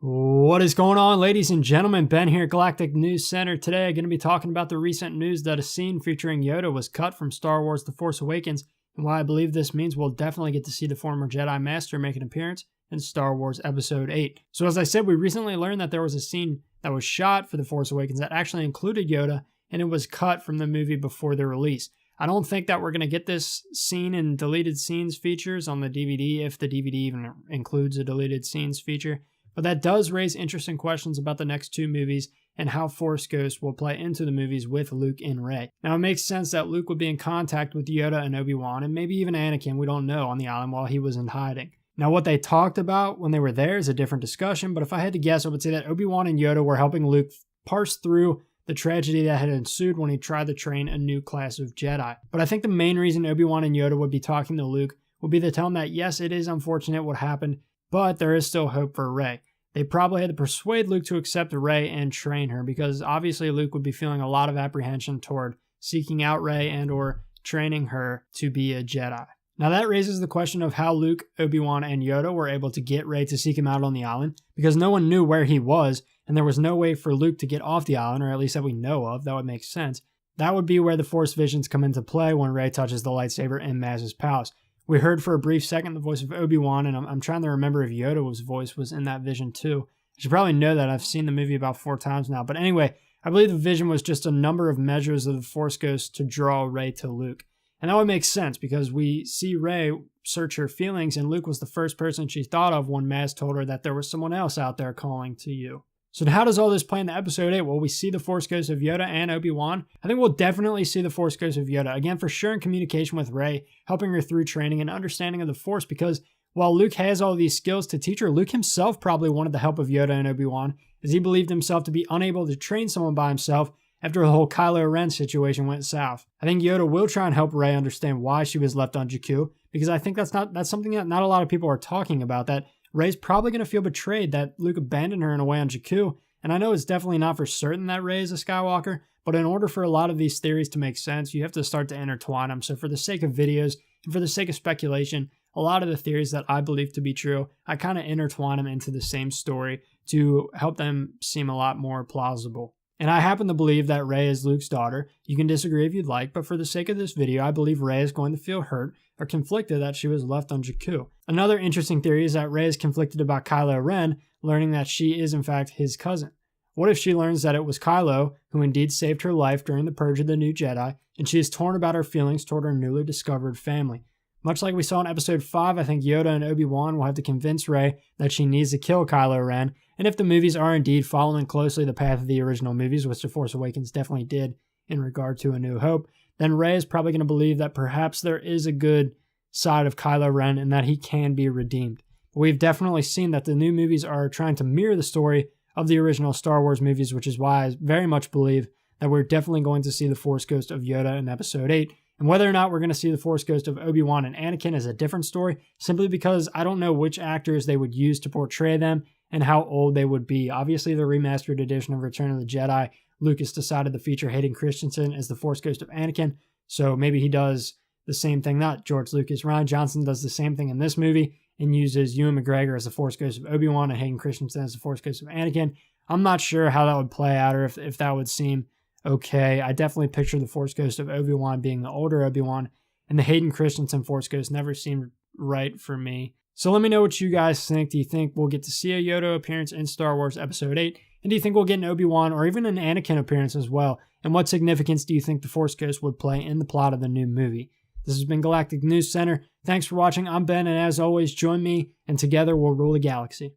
What is going on, ladies and gentlemen? Ben here at Galactic News Center. Today I'm going to be talking about the recent news that a scene featuring Yoda was cut from Star Wars The Force Awakens, and why I believe this means we'll definitely get to see the former Jedi Master make an appearance in Star Wars Episode VIII. So as I said, we recently learned that there was a scene that was shot for The Force Awakens that actually included Yoda, and it was cut from the movie before the release. I don't think that we're going to get this scene in deleted scenes features on the DVD, if the DVD even includes a deleted scenes feature. But that does raise interesting questions about the next two movies and how Force Ghosts will play into the movies with Luke and Rey. Now, it makes sense that Luke would be in contact with Yoda and Obi-Wan, and maybe even Anakin, we don't know, on the island while he was in hiding. Now, what they talked about when they were there is a different discussion, but if I had to guess, I would say that Obi-Wan and Yoda were helping Luke parse through the tragedy that had ensued when he tried to train a new class of Jedi. But I think the main reason Obi-Wan and Yoda would be talking to Luke would be to tell him that, yes, it is unfortunate what happened, but there is still hope for Rey. They probably had to persuade Luke to accept Rey and train her, because obviously Luke would be feeling a lot of apprehension toward seeking out Rey and or training her to be a Jedi. Now that raises the question of how Luke, Obi-Wan, and Yoda were able to get Rey to seek him out on the island, because no one knew where he was, and there was no way for Luke to get off the island, or at least that we know of. That would make sense. That would be where the Force visions come into play when Rey touches the lightsaber in Maz's palace. We heard for a brief second the voice of Obi-Wan, and I'm trying to remember if Yoda's voice was in that vision too. I should probably know that. I've seen the movie about 4 times now. But anyway, I believe the vision was just a number of measures of the Force Ghost to draw Rey to Luke. And that would make sense, because we see Rey search her feelings, and Luke was the first person she thought of when Maz told her that there was someone else out there calling to you. So how does all this play into Episode 8? Well, we see the Force Ghost of Yoda and Obi-Wan. I think we'll definitely see the Force Ghost of Yoda, again, for sure in communication with Rey, helping her through training and understanding of the Force, because while Luke has all these skills to teach her, Luke himself probably wanted the help of Yoda and Obi-Wan, as he believed himself to be unable to train someone by himself after the whole Kylo Ren situation went south. I think Yoda will try and help Rey understand why she was left on Jakku, because I think that's something that not a lot of people are talking about, that Rey's probably going to feel betrayed that Luke abandoned her in a way on Jakku. And I know it's definitely not for certain that Rey is a Skywalker, but in order for a lot of these theories to make sense, you have to start to intertwine them. So for the sake of videos and for the sake of speculation, a lot of the theories that I believe to be true, I kind of intertwine them into the same story to help them seem a lot more plausible. And I happen to believe that Rey is Luke's daughter. You can disagree if you'd like, but for the sake of this video, I believe Rey is going to feel hurt or conflicted that she was left on Jakku. Another interesting theory is that Rey is conflicted about Kylo Ren, learning that she is in fact his cousin. What if she learns that it was Kylo who indeed saved her life during the Purge of the New Jedi, and she is torn about her feelings toward her newly discovered family? Much like we saw in Episode 5, I think Yoda and Obi-Wan will have to convince Rey that she needs to kill Kylo Ren, and if the movies are indeed following closely the path of the original movies, which The Force Awakens definitely did in regard to A New Hope, then Rey is probably going to believe that perhaps there is a good side of Kylo Ren and that he can be redeemed. But we've definitely seen that the new movies are trying to mirror the story of the original Star Wars movies, which is why I very much believe that we're definitely going to see the Force Ghost of Yoda in Episode 8. And whether or not we're going to see the Force Ghost of Obi-Wan and Anakin is a different story, simply because I don't know which actors they would use to portray them and how old they would be. Obviously, the remastered edition of Return of the Jedi, Lucas decided to feature Hayden Christensen as the Force Ghost of Anakin, so maybe he does the same thing, not George Lucas. Rian Johnson does the same thing in this movie and uses Ewan McGregor as the Force Ghost of Obi-Wan and Hayden Christensen as the Force Ghost of Anakin. I'm not sure how that would play out, or if that would seem okay. I definitely picture the Force Ghost of Obi-Wan being the older Obi-Wan, and the Hayden Christensen Force Ghost never seemed right for me. So let me know what you guys think. Do you think we'll get to see a Yoda appearance in Star Wars Episode 8? And do you think we'll get an Obi-Wan or even an Anakin appearance as well? And what significance do you think the Force Ghost would play in the plot of the new movie? This has been Galactic News Center. Thanks for watching. I'm Ben, and as always, join me, and together we'll rule the galaxy.